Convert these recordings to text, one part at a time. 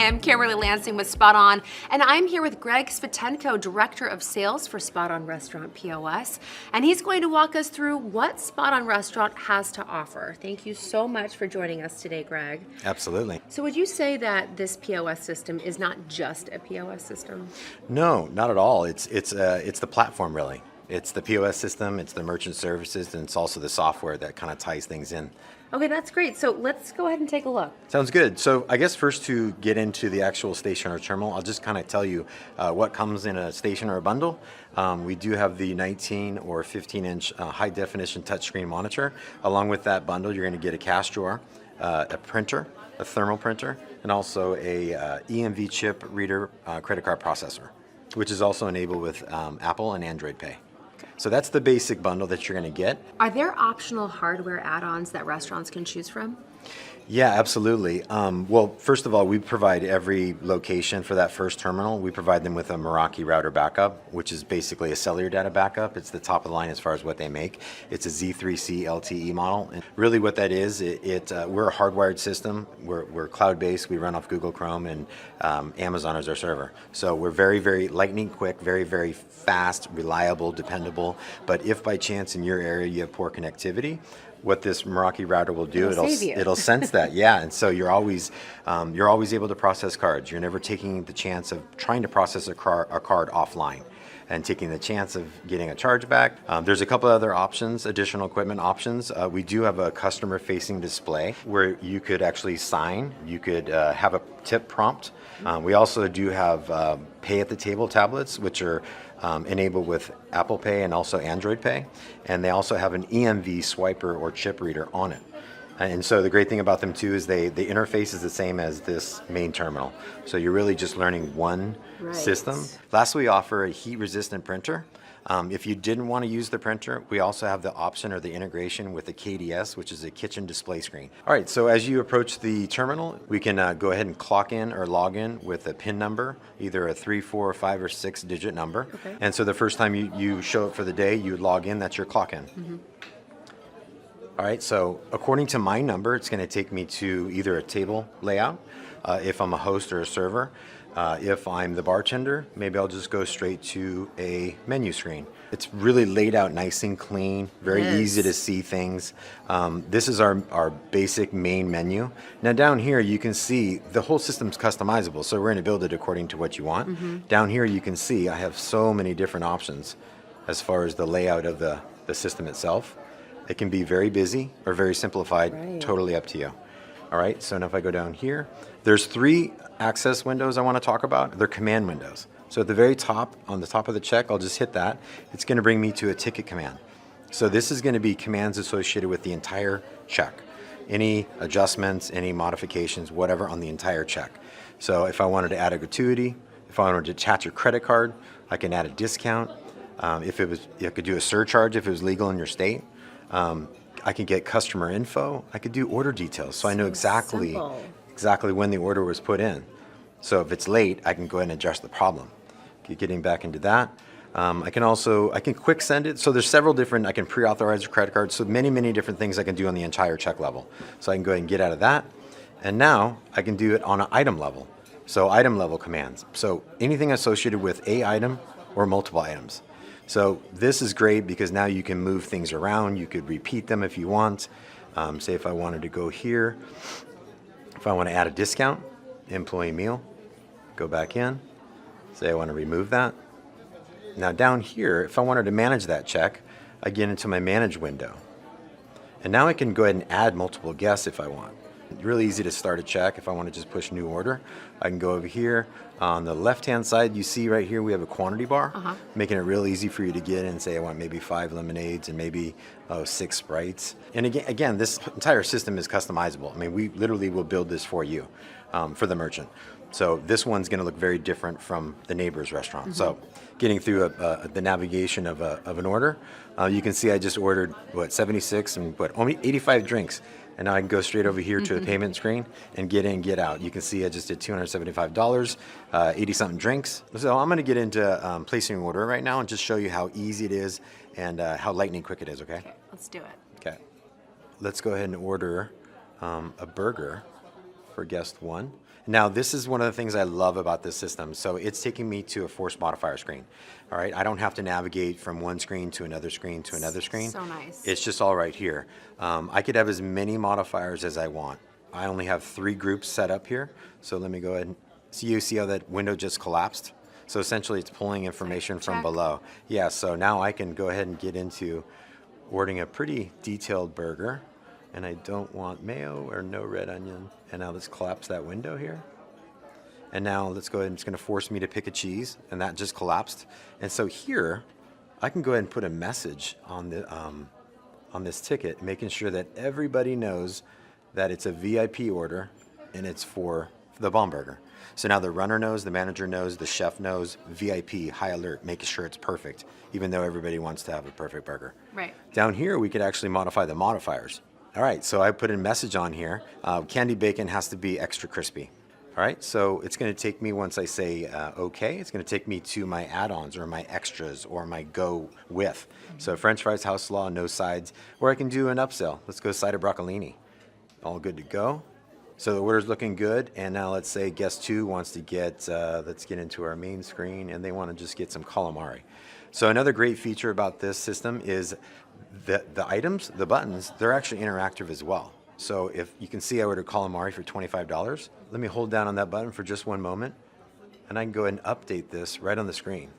Hi, I'm Kimberly Lansing with SpotOn, and I'm here with Greg Svitenko, Director of Sales for SpotOn Restaurant POS, and he's going to walk us through what SpotOn Restaurant has to offer. Thank you so much for joining us today, Greg. Absolutely. So would you say that this POS system is not just a POS system? No, not at all. It's the platform, really. It's the POS system, it's the merchant services, and it's also the software that kind of ties things in. Okay, that's great. So let's go ahead and take a look. Sounds good. So I guess first, to get into the actual station or terminal, I'll just kind of tell you what comes in a station or a bundle. We do have the 19 or 15-inch high definition touchscreen monitor. Along with that bundle, you're going to get a cash drawer, a printer, a thermal printer, and also a EMV chip reader credit card processor, which is also enabled with Apple and Android Pay. So that's the basic bundle that you're going to get. Are there optional hardware add-ons that restaurants can choose from? Yeah, absolutely. Well, first of all, we provide every location for that first terminal. We provide them with a Meraki router backup, which is basically a cellular data backup. It's the top of the line as far as what they make. It's a Z3C LTE model. And really what that is, we're a hardwired system. We're cloud-based. We run off Google Chrome, and Amazon is our server. So we're very, very lightning quick, very, very fast, reliable, dependable. But if by chance in your area you have poor connectivity, what this Meraki router will do, it'll sense that, yeah, and so you're always able to process cards. You're never taking the chance of trying to process a card offline and taking the chance of getting a chargeback. There's a couple other options, additional equipment options. We do have a customer-facing display where you could actually sign. You could have a tip prompt. We also do have pay at the table tablets, which are enabled with Apple Pay and also Android Pay. And they also have an EMV swiper or chip reader on it. And so the great thing about them too is the interface is the same as this main terminal. So you're really just learning one system. Lastly, we offer a heat-resistant printer. If you didn't want to use the printer, we also have the option or the integration with the KDS, which is a kitchen display screen. All right, so as you approach the terminal, we can go ahead and clock in or log in with a PIN number, either a 3, 4, 5, or 6-digit number. Okay. And so the first time you show up for the day, you log in, that's your clock in. Mm-hmm. All right, so according to my number, it's going to take me to either a table layout, if I'm a host or a server. If I'm the bartender, maybe I'll just go straight to a menu screen. It's really laid out nice and clean, very easy to see things. This is our basic main menu. Now down here you can see the whole system's customizable, so we're going to build it according to what you want. Mm-hmm. Down here you can see I have so many different options as far as the layout of the system itself. It can be very busy or very simplified, totally up to you. All right, so now if I go down here, there's 3 access windows I want to talk about. They're command windows. So at the very top, on the top of the check, I'll just hit that. It's going to bring me to a ticket command. So this is going to be commands associated with the entire check. Any adjustments, any modifications, whatever on the entire check. So if I wanted to add a gratuity, if I wanted to attach a credit card, I can add a discount. I could do a surcharge if it was legal in your state. I can get customer info. I could do order details, so I know exactly when the order was put in. So if it's late, I can go ahead and adjust the problem. Getting back into that, I can quick send it. So there's several different. I can pre-authorize a credit card. So many different things I can do on the entire check level. So I can go ahead and get out of that, and now I can do it on an item level. So item level commands. So anything associated with a item or multiple items. So this is great because now you can move things around. You could repeat them if you want. Say if I wanted to go here, if I want to add a discount, employee meal, go back in, say I want to remove that. Now down here, if I wanted to manage that check, I get into my manage window. And now I can go ahead and add multiple guests if I want. Really easy to start a check. If I want to just push new order, I can go over here. On the left-hand side, you see right here we have a quantity bar, making it real easy for you to get in and say, I want maybe 5 lemonades and maybe 6 Sprites. And again, this entire system is customizable. I mean, we literally will build this for you, for the merchant. So this one's going to look very different from the neighbor's restaurant. Mm-hmm. So getting through the navigation of an order, you can see I just ordered, 76 and only 85 drinks. And now I can go straight over here to the payment screen and get in, get out. You can see I just did $275, 80-something drinks. So I'm going to get into placing an order right now and just show you how easy it is and how lightning quick it is, okay? Okay, let's do it. Okay. Let's go ahead and order a burger for guest 1. Now, this is one of the things I love about this system. So it's taking me to a force modifier screen. All right, I don't have to navigate from one screen to another screen to another screen. So nice. It's just all right here. I could have as many modifiers as I want. I only have 3 groups set up here. So let me go ahead and see how that window just collapsed. So essentially it's pulling information from below. Yeah, so now I can go ahead and get into ordering a pretty detailed burger. And I don't want mayo or no red onion. And now let's collapse that window here. And now let's go ahead and it's going to force me to pick a cheese, and that just collapsed. And so here, I can go ahead and put a message on this ticket, making sure that everybody knows that it's a VIP order and it's for the bomb burger. So now the runner knows, the manager knows, the chef knows, VIP, high alert, making sure it's perfect, even though everybody wants to have a perfect burger. Right. Down here, we could actually modify the modifiers. All right, so I put a message on here. Candy bacon has to be extra crispy. All right, so it's going to take me, once I say OK, it's going to take me to my add-ons or my extras or my go with. So French fries, house slaw, no sides, or I can do an upsell. Let's go side of broccolini. All good to go. So the order's looking good, and now let's say guest 2 wants to get, let's get into our main screen, and they want to just get some calamari. So another great feature about this system is the items, the buttons, they're actually interactive as well. So if you can see I ordered calamari for $25, let me hold down on that button for just one moment, and I can go ahead and update this right on the screen.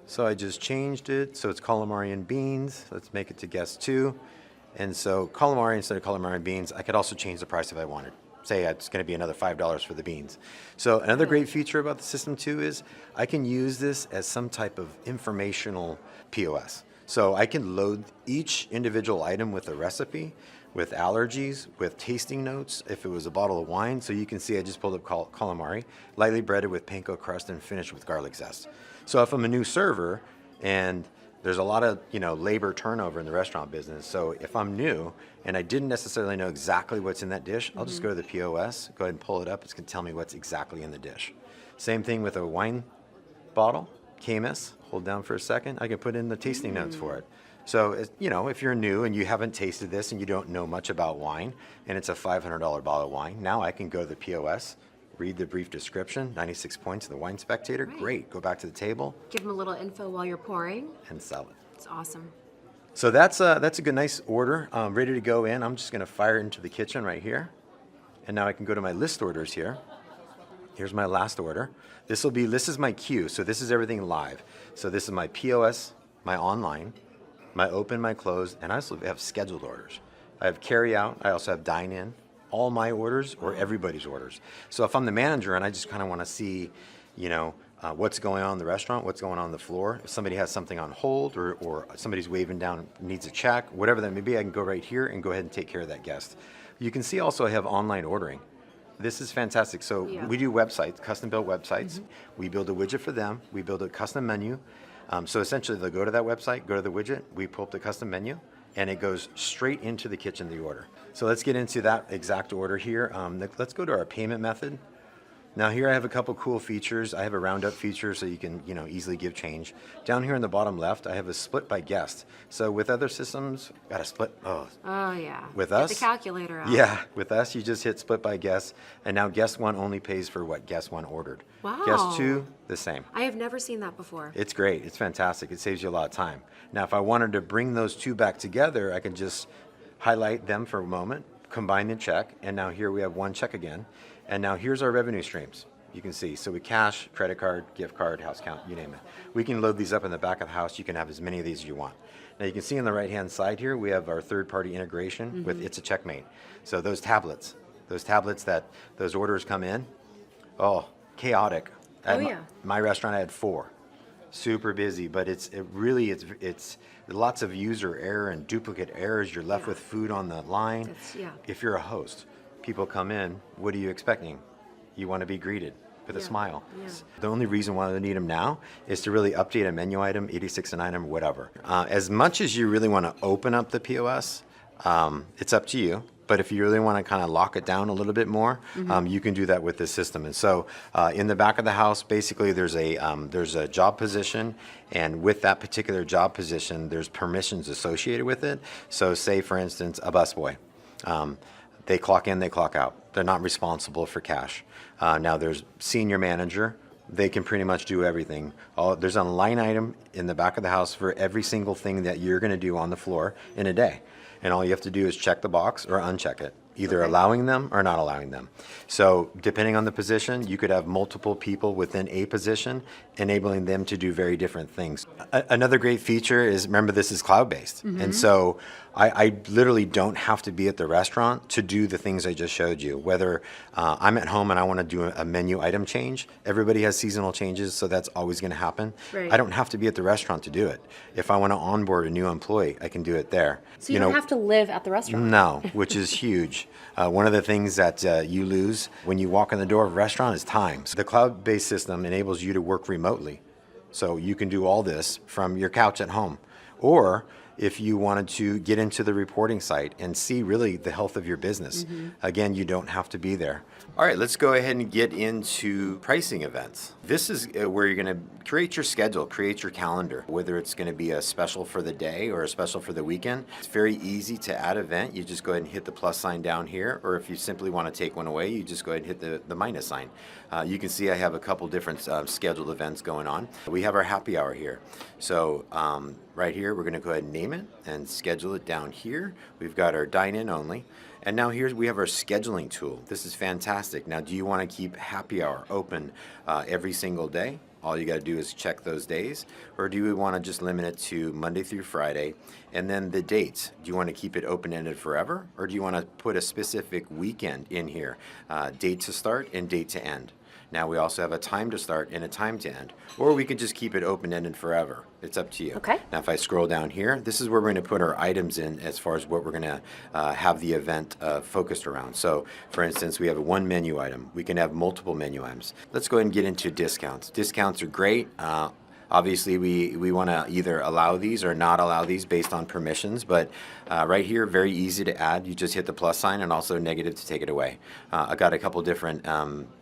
So I just changed it, so it's calamari and beans. Let's make it to guest 2. And so calamari instead of calamari and beans, I could also change the price if I wanted. Say it's going to be another $5 for the beans. So another great feature about the system too is I can use this as some type of informational POS. So I can load each individual item with a recipe, with allergies, with tasting notes, if it was a bottle of wine. So you can see I just pulled up calamari, lightly breaded with panko crust and finished with garlic zest. So if I'm a new server and there's a lot of labor turnover in the restaurant business. So if I'm new and I didn't necessarily know exactly what's in that dish, I'll just go to the POS, go ahead and pull it up. It's going to tell me what's exactly in the dish. Same thing with a wine bottle, KMS. Hold down for a second. I can put in the tasting notes for it. So if you're new and you haven't tasted this and you don't know much about wine, and it's a $500 bottle of wine, now I can go to the POS, read the brief description, 96 points of the Wine Spectator. Right. Great. Go back to the table. Give them a little info while you're pouring. And sell it. It's awesome. So that's a good, nice order. Ready to go in. I'm just going to fire it into the kitchen right here. And now I can go to my list orders here. Here's my last order. This is my queue. So this is everything live. So this is my POS, my online, my open, my close, and I also have scheduled orders. I have carry out. I also have dine in. All my orders or everybody's orders. So if I'm the manager and I just kind of want to see, what's going on in the restaurant, what's going on the floor, if somebody has something on hold or somebody's waving down, needs a check, whatever that may be, I can go right here and go ahead and take care of that guest. You can see also I have online ordering. This is fantastic. So we do websites, custom built websites. We build a widget for them. We build a custom menu. So essentially they'll go to that website, go to the widget, we pull up the custom menu, and it goes straight into the kitchen, the order. So let's get into that exact order here. Let's go to our payment method. Now here I have a couple cool features. I have a roundup feature so you can easily give change. Down here in the bottom left, I have a split by guest. So with other systems, got to split. Oh yeah. With Get us, the calculator out. Yeah, with us you just hit split by guest, and now guest 1 only pays for what guest 1 ordered. Wow. Guest 2 the same. I have never seen that before. It's great. It's fantastic. It saves you a lot of time. Now if I wanted to bring those 2 back together, I can just highlight them for a moment, combine the check, and now here we have 1 check again. And now here's our revenue streams. You can see, so we cash, credit card, gift card, house count, you name it. We can load these up in the back of the house. You can have as many of these as you want. Now you can see on the right-hand side here, we have our third-party integration with It's a Checkmate. So those tablets that those orders come in, chaotic. My restaurant I had 4. Super busy, but it's lots of user error and duplicate errors. You're left with food on the line. If you're a host, people come in, what are you expecting? You want to be greeted with a smile. The only reason why they need them now is to really update a menu item, 86 an item, whatever. As much as you really want to open up the POS, it's up to you. But if you really want to kind of lock it down a little bit more, you can do that with this system. And so in the back of the house, basically there's a job position, and with that particular job position, there's permissions associated with it. So say, for instance, a busboy. They clock in, they clock out. They're not responsible for cash. Now there's senior manager. They can pretty much do everything. There's a line item in the back of the house for every single thing that you're going to do on the floor in a day. And all you have to do is check the box or uncheck it, either allowing them or not allowing them. So depending on the position, you could have multiple people within a position, enabling them to do very different things. Another great feature is, remember, this is cloud-based. And so I literally don't have to be at the restaurant to do the things I just showed you. Whether I'm at home and I want to do a menu item change, everybody has seasonal changes, so that's always going to happen. Right. I don't have to be at the restaurant to do it. If I want to onboard a new employee, I can do it there. So you don't have to live at the restaurant. No, which is huge. One of the things that you lose when you walk in the door of a restaurant is time. So the cloud-based system enables you to work remotely. So you can do all this from your couch at home. Or if you wanted to get into the reporting site and see really the health of your business, again, you don't have to be there. All right, let's go ahead and get into pricing events. This is where you're going to create your schedule, create your calendar, whether it's going to be a special for the day or a special for the weekend. It's very easy to add event. You just go ahead and hit the plus sign down here, or if you simply want to take one away, you just go ahead and hit the minus sign. You can see I have a couple different scheduled events going on. We have our happy hour here. So right here, we're going to go ahead and name it and schedule it down here. We've got our dine-in only. And now here we have our scheduling tool. This is fantastic. Now, do you want to keep happy hour open every single day? All you got to do is check those days. Or do you want to just limit it to Monday through Friday? And then the dates. Do you want to keep it open-ended forever? Or do you want to put a specific weekend in here? Date to start and date to end. Now we also have a time to start and a time to end. Or we could just keep it open-ended forever. It's up to you. Okay. Now if I scroll down here, this is where we're going to put our items in as far as what we're going to have the event focused around. So for instance, we have one menu item. We can have multiple menu items. Let's go ahead and get into discounts. Discounts are great. Obviously, we want to either allow these or not allow these based on permissions, but right here, very easy to add. You just hit the plus sign and also negative to take it away. I got a couple different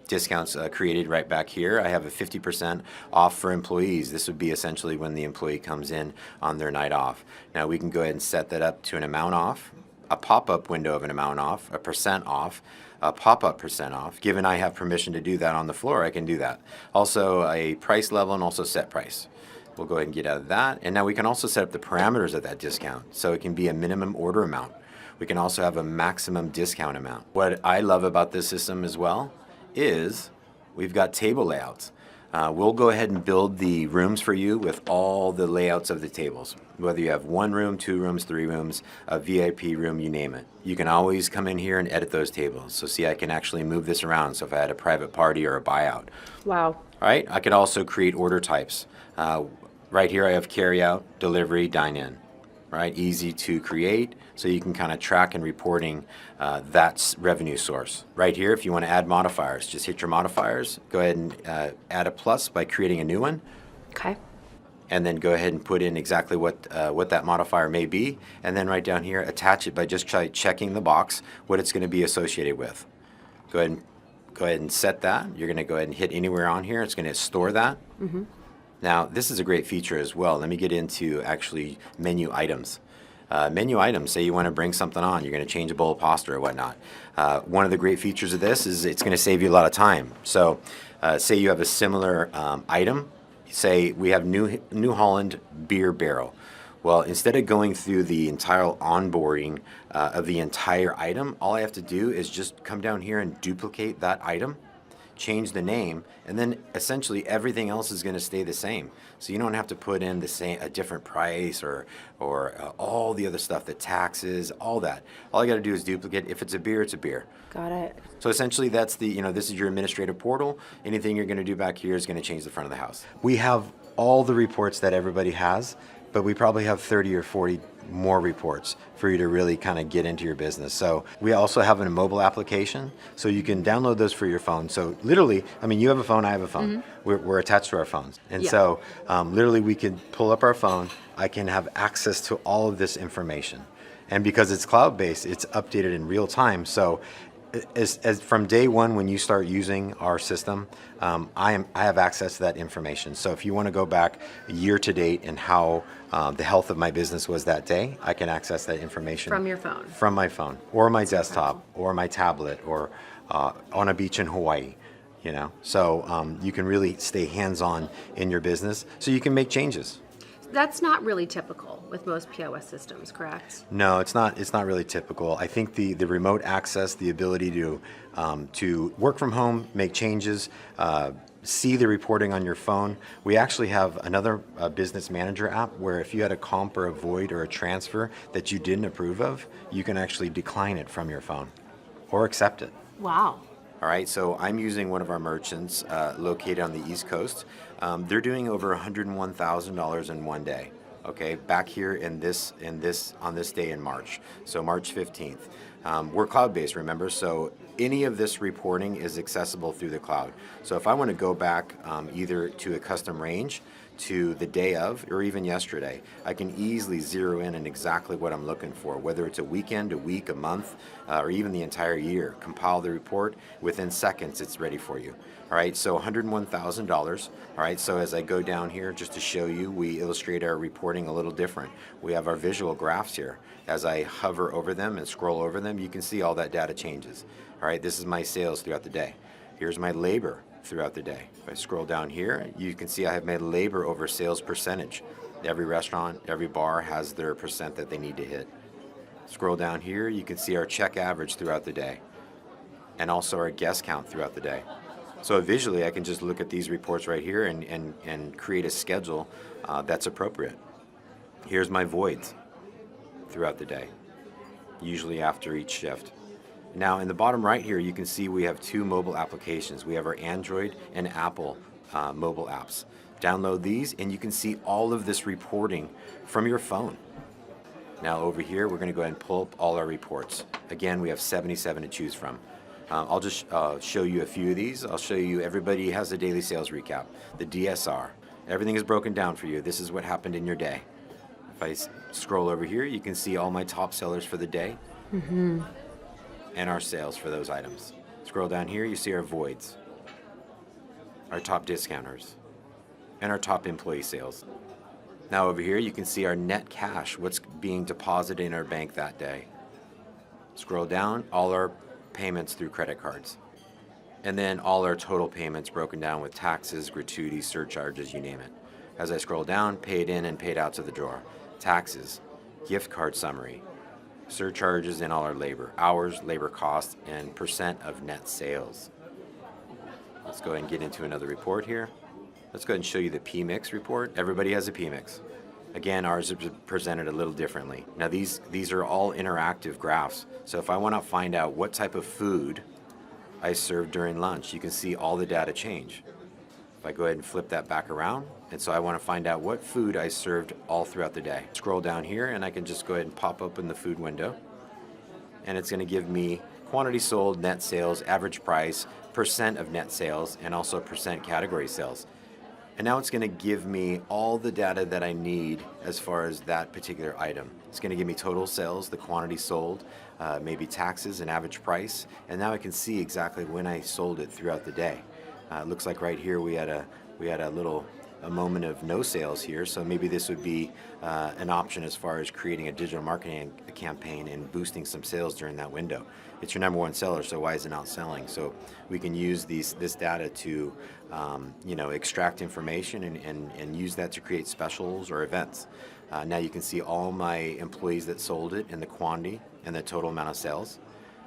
discounts created right back here. I have a 50% off for employees. This would be essentially when the employee comes in on their night off. Now we can go ahead and set that up to an amount off, a pop-up window of an amount off, a percent off, a pop-up percent off. Given I have permission to do that on the floor, I can do that. Also a price level and also set price. We'll go ahead and get out of that. And now we can also set up the parameters of that discount. So it can be a minimum order amount. We can also have a maximum discount amount. What I love about this system as well is we've got table layouts. We'll go ahead and build the rooms for you with all the layouts of the tables. Whether you have 1 room, 2 rooms, 3 rooms, a VIP room, you name it. You can always come in here and edit those tables. So see, I can actually move this around. So if I had a private party or a buyout. Wow. All right, I could also create order types. Right here I have carry out, delivery, dine-in. Right, easy to create, so you can kind of track and reporting that revenue source. Right here, if you want to add modifiers, just hit your modifiers, go ahead and add a plus by creating a new one. Okay. And then go ahead and put in exactly what that modifier may be, and then right down here, attach it by just checking the box what it's going to be associated with. Go ahead and set that. You're going to go ahead and hit anywhere on here. It's going to store that. Now, this is a great feature as well. Let me get into actually menu items. Menu items, say you want to bring something on, you're going to change a bowl of pasta or whatnot. One of the great features of this is it's going to save you a lot of time. So say you have a similar item. Say we have New Holland beer barrel. Well, instead of going through the entire onboarding of the entire item, all I have to do is just come down here and duplicate that item, change the name, and then essentially everything else is going to stay the same. So you don't have to put in a different price or all the other stuff, the taxes, all that. All I got to do is duplicate. If it's a beer, it's a beer. Got it. So essentially that's this is your administrative portal. Anything you're going to do back here is going to change the front of the house. We have all the reports that everybody has, but we probably have 30 or 40 more reports for you to really kind of get into your business. So we also have a mobile application, so you can download those for your phone. So literally, I mean, you have a phone, I have a phone. We're attached to our phones. And so literally we can pull up our phone. I can have access to all of this information. And because it's cloud-based, it's updated in real time. So as from day one, when you start using our system, I have access to that information. So if you want to go back year to date and how the health of my business was that day, I can access that information From your phone. from my phone or my desktop or my tablet or on a beach in Hawaii. So you can really stay hands-on in your business, so you can make changes. That's not really typical with most POS systems, correct? No, it's not. It's not really typical. I think the remote access, the ability to work from home, make changes, see the reporting on your phone. We actually have another business manager app where if you had a comp or a void or a transfer that you didn't approve of, you can actually decline it from your phone or accept it. Wow. All right, so I'm using one of our merchants located on the East Coast. They're doing over $101,000 in one day. Okay, back here on this day in March, so March 15th. We're cloud-based, remember, so any of this reporting is accessible through the cloud. So if I want to go back either to a custom range, to the day of, or even yesterday, I can easily zero in on exactly what I'm looking for, whether it's a weekend, a week, a month, or even the entire year. Compile the report, within seconds it's ready for you. All right, so $101,000. All right, so as I go down here, just to show you, we illustrate our reporting a little different. We have our visual graphs here. As I hover over them and scroll over them, you can see all that data changes. All right, this is my sales throughout the day. Here's my labor throughout the day. If I scroll down here, you can see I have my labor over sales percentage. Every restaurant, every bar has their percent that they need to hit. Scroll down here, you can see our check average throughout the day and also our guest count throughout the day. So visually, I can just look at these reports right here and create a schedule that's appropriate. Here's my voids throughout the day, usually after each shift. Now in the bottom right here, you can see we have two mobile applications. We have our Android and Apple mobile apps. Download these and you can see all of this reporting from your phone. Now over here, we're going to go ahead and pull up all our reports. Again, we have 77 to choose from. I'll just show you a few of these. I'll show you, everybody has a daily sales recap, the DSR. Everything is broken down for you. This is what happened in your day. If I scroll over here, you can see all my top sellers for the day. And our sales for those items. Scroll down here, you see our voids, our top discounters, and our top employee sales. Now over here, you can see our net cash, what's being deposited in our bank that day. Scroll down, all our payments through credit cards. And then all our total payments broken down with taxes, gratuities, surcharges, you name it. As I scroll down, paid in and paid out to the drawer. Taxes, gift card summary, surcharges, and all our labor, hours, labor costs, and percent of net sales. Let's go ahead and get into another report here. Let's go ahead and show you the PMix report. Everybody has a PMix. Again, ours is presented a little differently. Now these are all interactive graphs. So if I want to find out what type of food I served during lunch, you can see all the data change. If I go ahead and flip that back around, and so I want to find out what food I served all throughout the day. Scroll down here and I can just go ahead and pop open the food window, and it's going to give me quantity sold, net sales, average price, percent of net sales, and also percent category sales. And now it's going to give me all the data that I need as far as that particular item. It's going to give me total sales, the quantity sold, maybe taxes and average price, and now I can see exactly when I sold it throughout the day. It looks like right here we had a moment of no sales here, so maybe this would be an option as far as creating a digital marketing campaign and boosting some sales during that window. It's your number one seller, so why is it not selling? So we can use this data to extract information and use that to create specials or events. Now you can see all my employees that sold it and the quantity and the total amount of sales.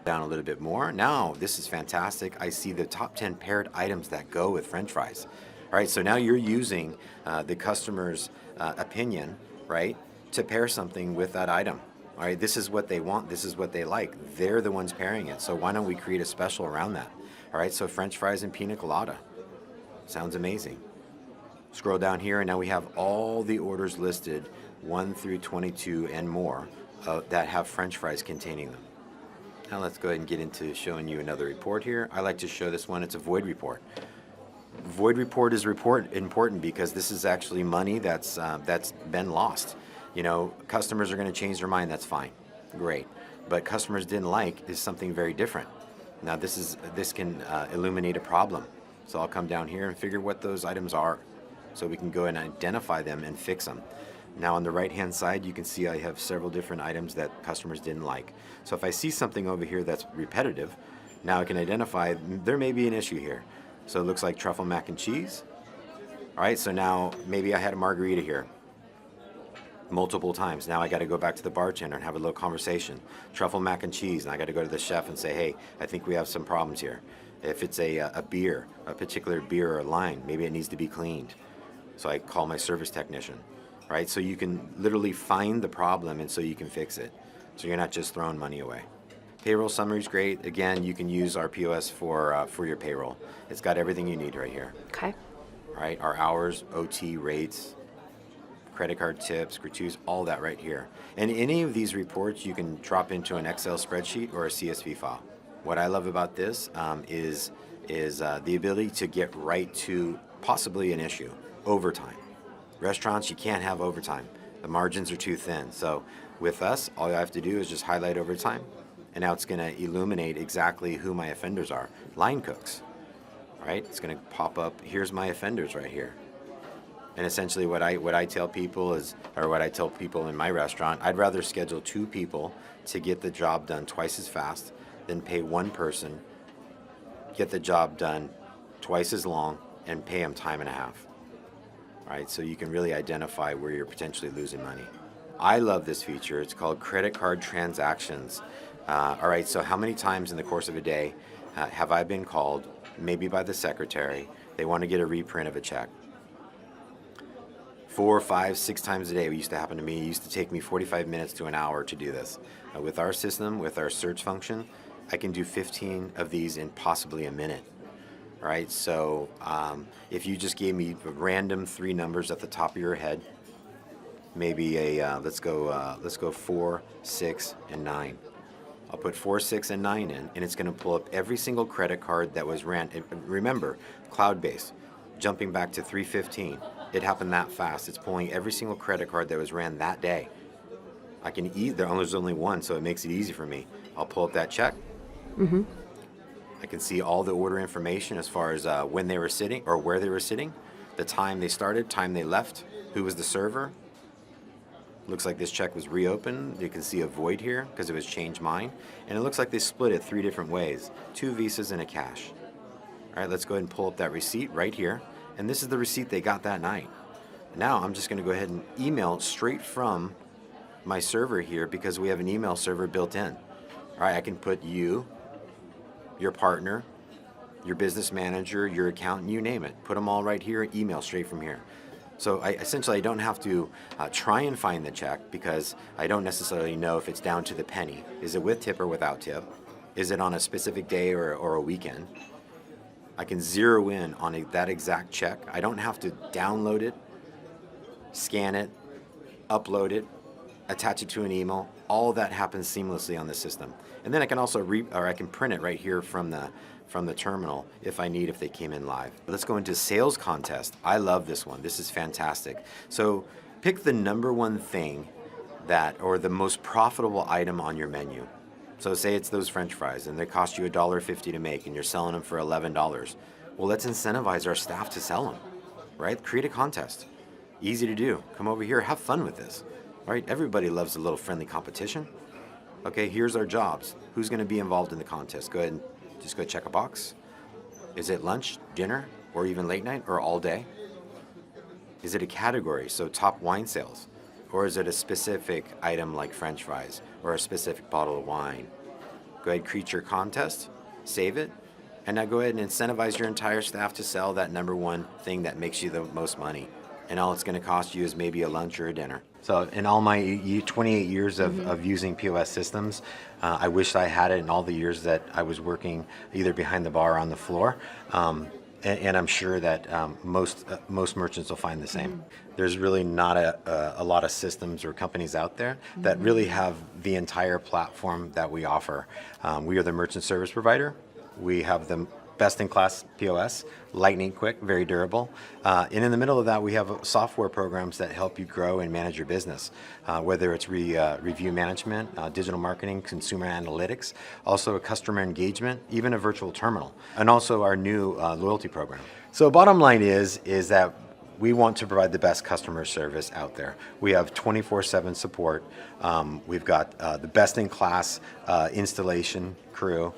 Down a little bit more. Now this is fantastic. I see the top 10 paired items that go with French fries. All right, so now you're using the customer's opinion, right, to pair something with that item. All right, this is what they want, this is what they like. They're the ones pairing it, so why don't we create a special around that? All right, so French fries and pina colada. Sounds amazing. Scroll down here, and now we have all the orders listed, 1 through 22 and more, that have French fries containing them. Now let's go ahead and get into showing you another report here. I like to show this one, it's a void report. Void report is important because this is actually money that's been lost. You know, customers are going to change their mind, that's fine. great. But customers didn't like is something very different. Now this can illuminate a problem. So I'll come down here and figure what those items are, so we can go and identify them and fix them. Now on the right hand side, you can see I have several different items that customers didn't like. So if I see something over here that's repetitive, now I can identify there may be an issue here. So it looks like truffle mac and cheese. All right, so now maybe I had a margarita here multiple times. Now I got to go back to the bartender and have a little conversation. Truffle mac and cheese, and I got to go to the chef and say, hey, I think we have some problems here. If it's a beer, a particular beer or line, maybe it needs to be cleaned. So I call my service technician, right? So you can literally find the problem, and so you can fix it. So you're not just throwing money away. Payroll summary is great. Again, you can use our POS for your payroll. It's got everything you need right here. Okay. Right, our hours, OT rates, credit card tips, gratuities, all that right here. And any of these reports you can drop into an Excel spreadsheet or a CSV file. What I love about this is the ability to get right to possibly an issue, overtime. Restaurants, you can't have overtime. The margins are too thin. So with us, all you have to do is just highlight overtime, and now it's going to illuminate exactly who my offenders are. Line cooks. Right? It's going to pop up, here's my offenders right here. And essentially what I tell people is, or what I tell people in my restaurant, I'd rather schedule 2 people to get the job done twice as fast than pay 1 person, get the job done twice as long, and pay them time and a half. Right? So you can really identify where you're potentially losing money. I love this feature. It's called credit card transactions. All right, so how many times in the course of a day have I been called, maybe by the secretary, they want to get a reprint of a check? 4, 5, 6 times a day. It used to happen to me. It used to take me 45 minutes to an hour to do this. With our system, with our search function, I can do 15 of these in possibly a minute. All right, so if you just gave me random 3 numbers at the top of your head, maybe let's go 4, 6, and 9. I'll put 4, 6, and 9 in, and it's going to pull up every single credit card that was ran. Remember, cloud-based, jumping back to 315. It happened that fast. It's pulling every single credit card that was ran that day. I can there's only one, so it makes it easy for me. I'll pull up that check. Mm-hmm. I can see all the order information as far as when they were sitting or where they were sitting, the time they started, time they left, who was the server. Looks like this check was reopened. You can see a void here because it was changed mine. And it looks like they split it 3 different ways, 2 visas and a cash. All right, let's go ahead and pull up that receipt right here. And this is the receipt they got that night. Now I'm just going to go ahead and email straight from my server here because we have an email server built in. All right, I can put you, your partner, your business manager, your accountant, you name it. Put them all right here, email straight from here. So I don't have to try and find the check because I don't necessarily know if it's down to the penny. Is it with tip or without tip? Is it on a specific day or a weekend? I can zero in on that exact check. I don't have to download it, scan it, upload it, attach it to an email. All of that happens seamlessly on the system. And then I can also I can print it right here from the terminal if they came in live. Let's go into sales contest. I love this one. This is fantastic. So pick the number one thing or the most profitable item on your menu. So say it's those French fries and they cost you $1.50 to make and you're selling them for $11. Well, let's incentivize our staff to sell them, right? Create a contest. Easy to do. Come over here, have fun with this, right? Everybody loves a little friendly competition. Okay, here's our jobs. Who's going to be involved in the contest? Go ahead and just go check a box. Is it lunch, dinner, or even late night, or all day? Is it a category, so top wine sales? Or is it a specific item like French fries, or a specific bottle of wine? Go ahead and create your contest, save it, and now go ahead and incentivize your entire staff to sell that number one thing that makes you the most money. And all it's going to cost you is maybe a lunch or a dinner. So in all my 28 years of using POS systems, I wish I had it in all the years that I was working either behind the bar or on the floor. And I'm sure that most merchants will find the same. Mm-hmm. There's really not a lot of systems or companies out there that really have the entire platform that we offer. We are the merchant service provider. We have the best-in-class POS, lightning quick, very durable. And in the middle of that, we have software programs that help you grow and manage your business, whether it's review management, digital marketing, consumer analytics, also a customer engagement, even a virtual terminal, and also our new loyalty program. So bottom line is that we want to provide the best customer service out there. We have 24/7 support. We've got the best-in-class installation crew.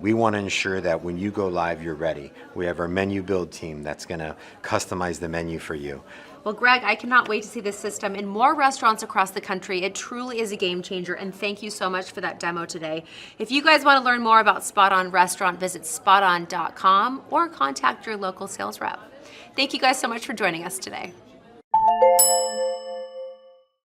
We want to ensure that when you go live, you're ready. We have our menu build team that's going to customize the menu for you. Well, Greg, I cannot wait to see this system in more restaurants across the country. It truly is a game changer, and thank you so much for that demo today. If you guys want to learn more about SpotOn Restaurant, visit spoton.com or contact your local sales rep. Thank you guys so much for joining us today.